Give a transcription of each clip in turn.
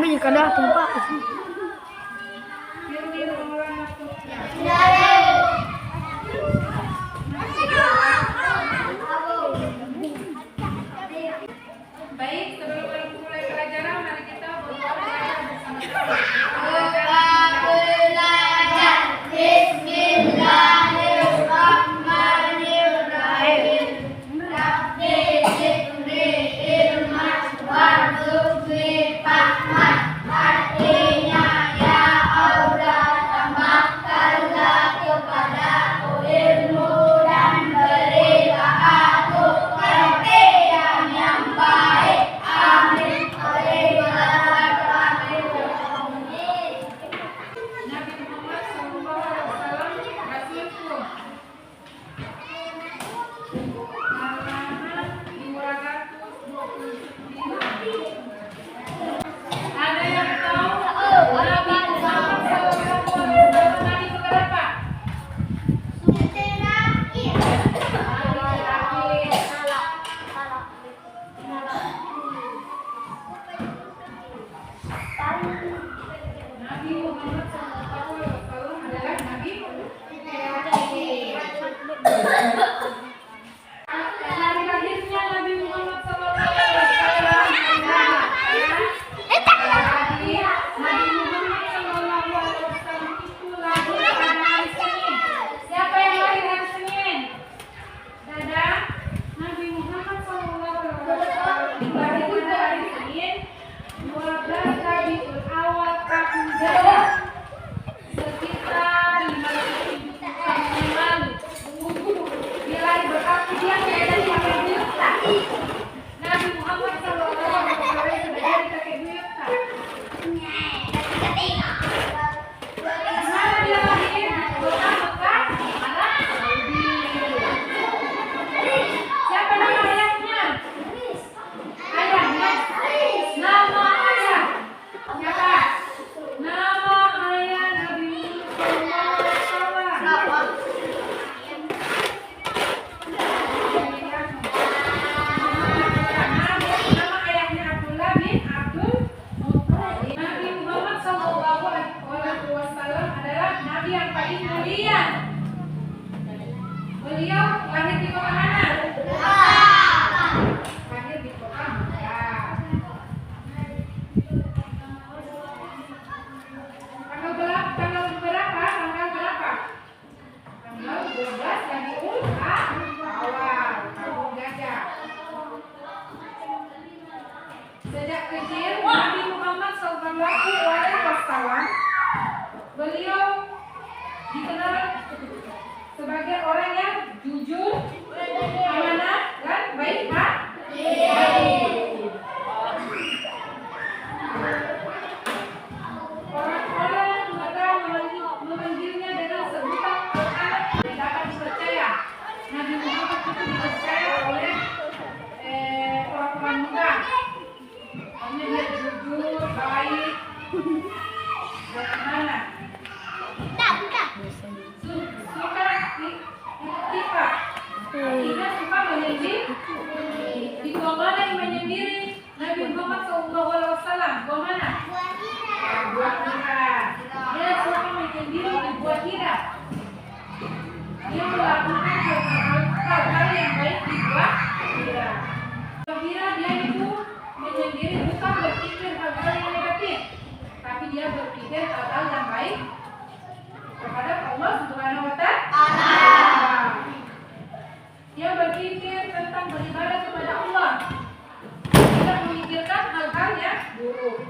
Ini kadang tempat sih. Baik, sebelum mulai pelajaran, mari kita berdoa bersama-sama. Beliau lahir di kota mana? Lahir di kota Mekah. Tanggal berapa? Tanggal 12 Rabiul Awal, tahun gajah. Sejak kecil Nabi Muhammad SAW beliau dikenal sebagai orang yang jujur, amanah, dan baik hati. Orang-orang bakal memanggilnya dengan sebutan anak yang dapat dipercaya. Nabi Muhammad itu dipercaya oleh orang-orang Mekah. Karena dia jujur, baik, dan amanah. Tidak suka menyendiri. Di gua mana yang menyendiri? Nabi Muhammad SAW. Gua mana? Gua Hira. Dia suka menyendiri di Gua Hira. Dia melakukan hal-hal yang baik di Gua Hira. Gua Hira dia itu menyendiri bukan berpikir hal-hal yang negatif, tapi dia berpikir hal-hal yang baik kepada Allah Subhanahu wa Ta'ala. Dia berpikir tentang beribadah kepada Allah, tidak memikirkan hal-hal yang buruk.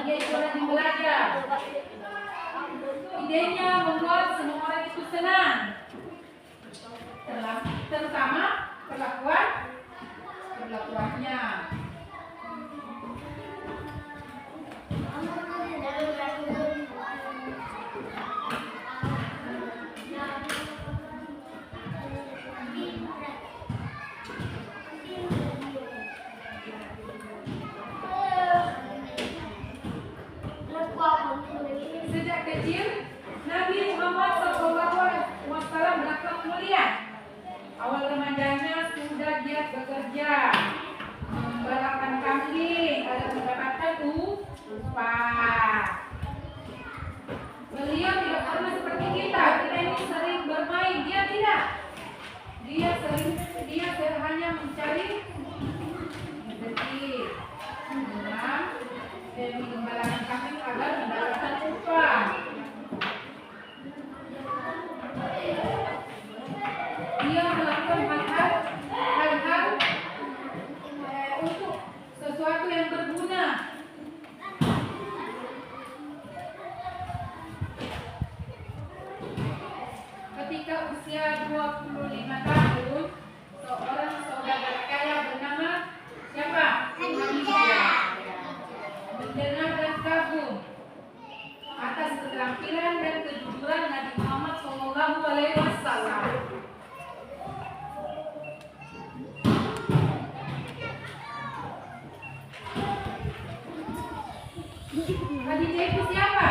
Dia itu rajin belajar. Idenya membuat semua orang itu senang. Terutama perlakuannya. Sejak kecil, Nabi Muhammad SAW berlaku mulia. Awal remajanya sudah giat bekerja, membalakan kambing agar mendapatkan upah. Beliau tidak pernah seperti kita ini sering bermain, dia tidak. Dia hanya mencari rezeki, menanam dan mengembalakan kambing agar mendapatkan upah. Dia melakukan hal-hal untuk sesuatu yang berguna. Ketika usia 25 tahun, seorang saudagar kaya bernama siapa? Khadijah mendengar dan kagum atas keterampilan dan kejujuran Nabi Muhammad SAW. Khadijah itu siapa?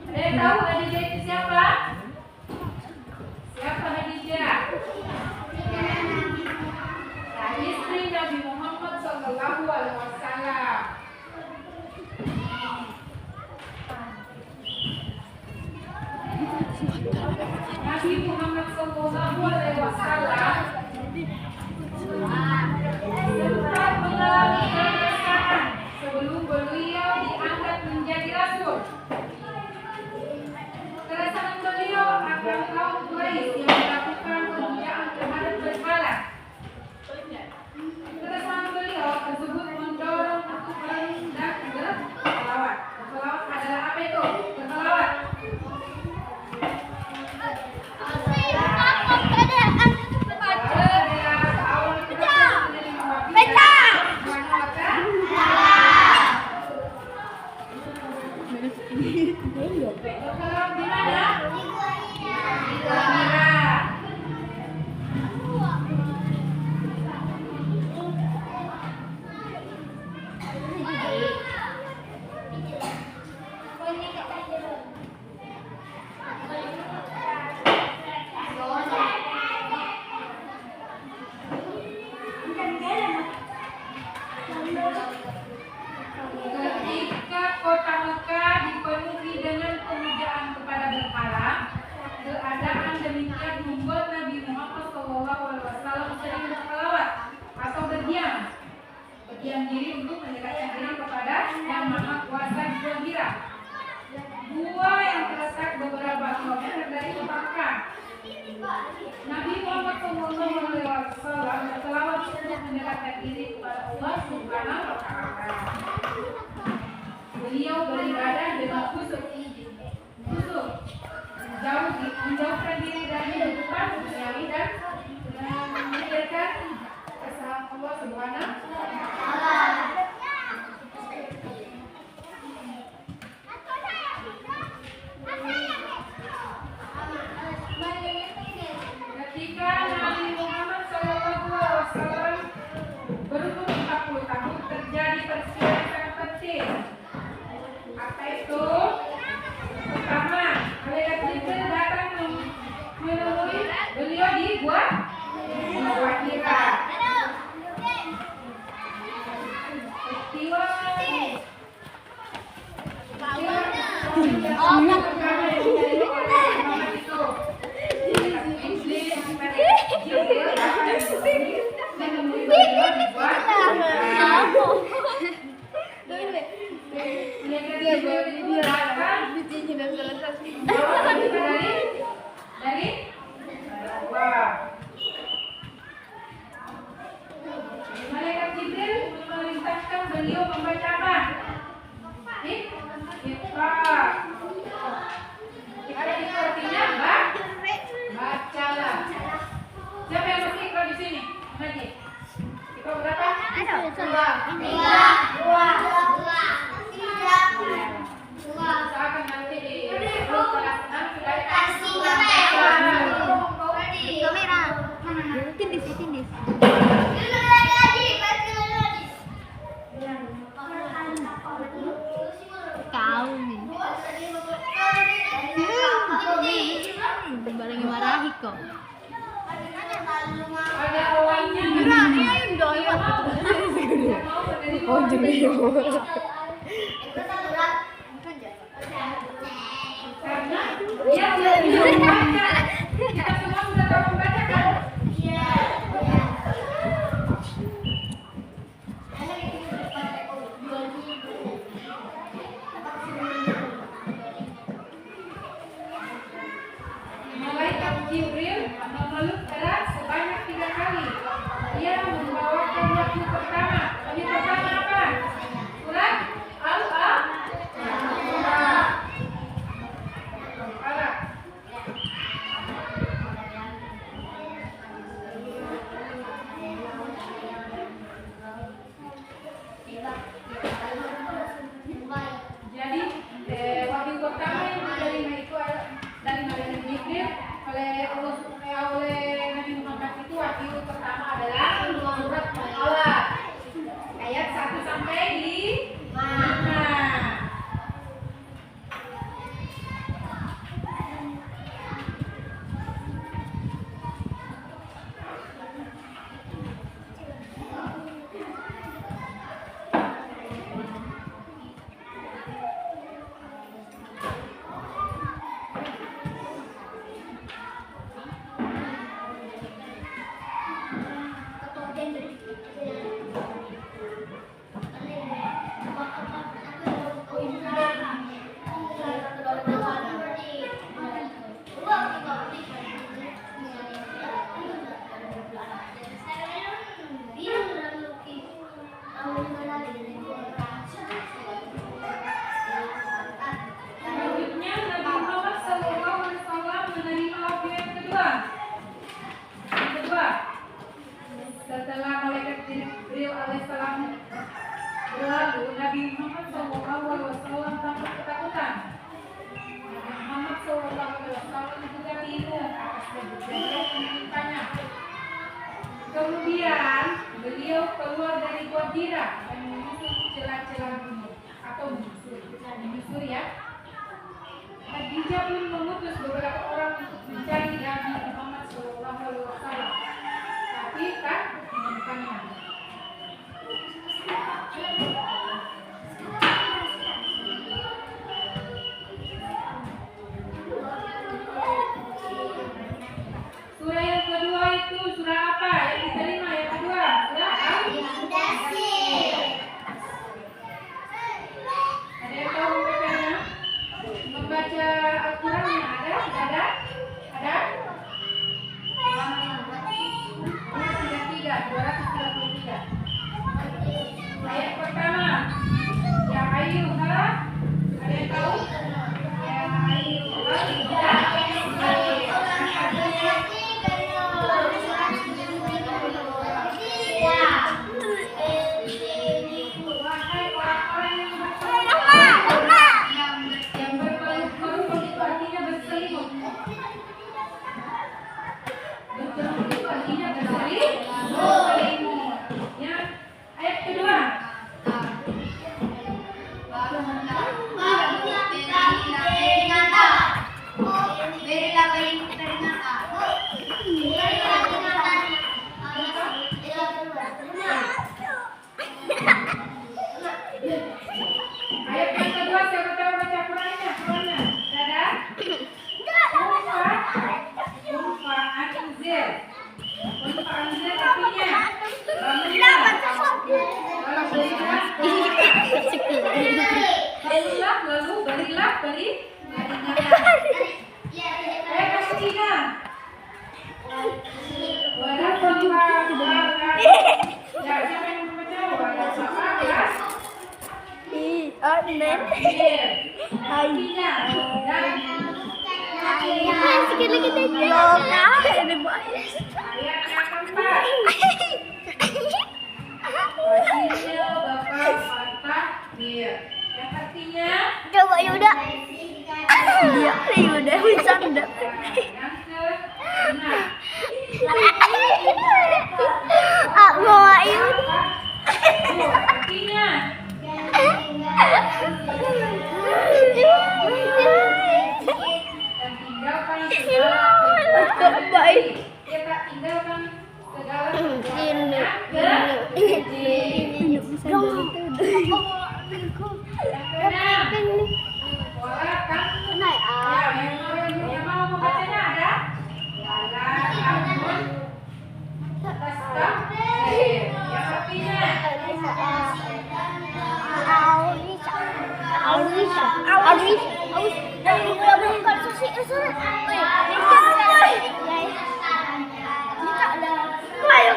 Ada yang tahu Khadijah itu siapa? Siapa Khadijah? Istri Nabi Muhammad SAW. Nabi Muhammad SAW sempat mengalami keresahan sebelum beliau diangkat menjadi rasul. Keresahan beliau akan kaum Quraisy yang melakukan pemujaan terhadap berhala. Keresahan beliau tersebut mendorong untuk hendak berselawat. Berselawat adalah apa itu? Berselawat. Berselawat di mana? Di Lahiran. Ketika kota Mekah dipenuhi dengan pemujaan kepada berhala, keadaan demikian membuat Nabi Muhammad SAW sering berselawat atau berdiam diri untuk mendekatkan diri kepada Yang Maha Kuasa di Zahira. Gua yang terletak beberapa kilometer dari Mekah. Nabi Muhammad SAW berselawat untuk mendekatkan diri kepada Allah Subhanahu wa Ta'ala. Beliau beribadah dengan khusyuk, menjauhkan diri dari kehidupan duniawi dan memikirkan kesalahan Allah Subhanahu wa Ta'ala. Ketika Nabi Muhammad SAW berumur 40 tahun terjadi peristiwa yang sangat penting. Apa itu? Pertama, malaikat Jibril datang menemui beliau di Gua Hira. Peristiwa Malaikat Jibril memerintahkan beliau membaca apa? Usahakan nanti di kelas 6 sudah kasih Tindis. Kau nih. Barang marahi kok. ada awalnya. Oh, Karena dia sudah bisa membaca. Kita semua sudah tahu membaca kan? Malaikat Jibril memeluk Era sebanyak 3 kali. Dia membawakan wahyu pertama. Wahyu pertama apa? Surat Al-Baqarah. Jadi wahyu pertama yang diterima itu dari malaikat Jibril oleh Nabi Muhammad itu wahyu pertama adalah surat Al-Alaq ayat 1 sampai 5. Selanjutnya Nabi Muhammad SAW menerima wahyu yang kedua. Yang kedua, setelah malaikat Jibril alaihissalam berlalu, Nabi Muhammad SAW tampak ketakutan. Nabi Muhammad SAW juga bingung atas kejadian yang menimpanya. Kemudian beliau keluar dari Gua Hira dan menyusul celah-celah gunung atau menyusur ya. Khadijah pun mengutus beberapa orang untuk mencari Nabi Muhammad SAW, tapi tak menemukannya. Surah yang kedua itu surah apa yang diterima yang kedua? Surah Al-Mudaththir. Ada yang tahu membacanya? Membaca Al-Qurannya ada? Ada? Ada? 233. Ayat pertama. Ya ayyuha. Ada yang tahu? Ya ayyuha. Wahai orang-orang yang yang berpeluh-peluh itu artinya berselimut. Berselimut itu artinya berselimut. Ya. Ayat kedua. Ayat yang kedua siapa tahu baca Qurannya? Ada? Unfa anzir. Unfa anzir artinya lalu berilah peringatkan. Ayat ketiga. Ya, siapa yang membaca? Artinya dan Sikit lagi tadi. ayat yang keempat. sandal itu. Yang keenam. Bola kan. Yang mau membacanya ada? Lamun. Tasbih. Yang artinya Ayo,